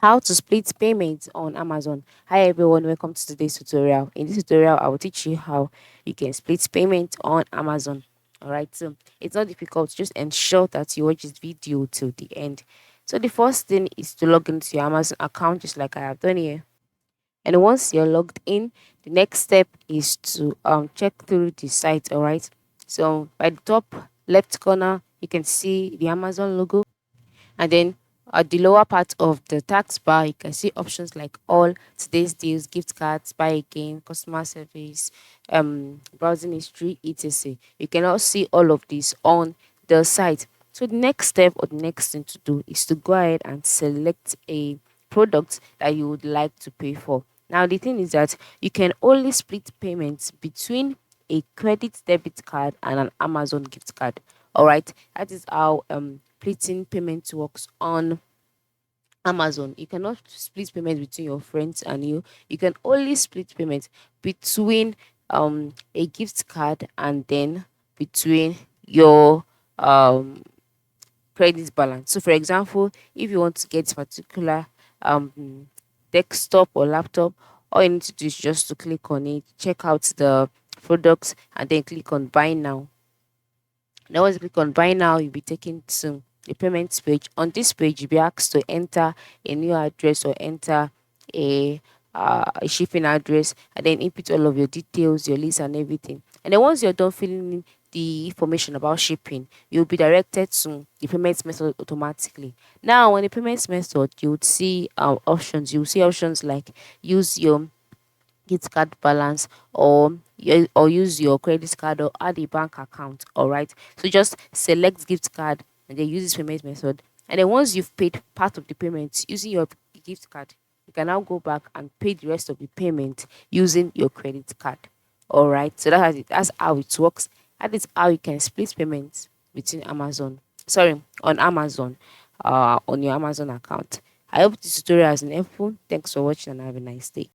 How to split payments on Amazon. Hi everyone, welcome to today's tutorial. In this tutorial, I will teach you how you can split payment on Amazon. Alright, so it's not difficult, just ensure that you watch this video till the end. So the first thing is to log into your Amazon account just like I have done here. And once you're logged in, the next step is to check through the site. Alright. So by the top left corner, you can see the Amazon logo, and then at the lower part of the tax bar, you can see options like all, today's deals, gift cards, buy again, customer service, browsing history, etc. You can all see all of these on the site. So the next step or the next thing to do is to go ahead and select a product that you would like to pay for. Now the thing is that you can only split payments between a credit debit card and an Amazon gift card. All right, that is how splitting payment works on Amazon. You cannot split payment between your friends and you. You can only split payment between a gift card and then between your um credit balance. So for example, if you want to get particular desktop or laptop, all you need to do is just to click on it, check out the products, and then click on buy now. Now, once you click on buy now, you'll be taken to the payments page. On this page, you'll be asked to enter a new address or enter a a shipping address, and then input all of your details, your list, and everything. And then once you're done filling in the information about shipping, you'll be directed to the payments method automatically. Now, on the payments method, you would see options. You'll see options like use your gift card balance, or use your credit card or add a bank account. All right, so just select gift card and then use this payment method, and then once you've paid part of the payment using your gift card, you can now go back and pay the rest of the payment using your credit card. All right, so that's how it works. That is how you can split payments between Amazon, sorry, on Amazon, on your Amazon account. I hope this tutorial has been helpful. Thanks for watching and have a nice day.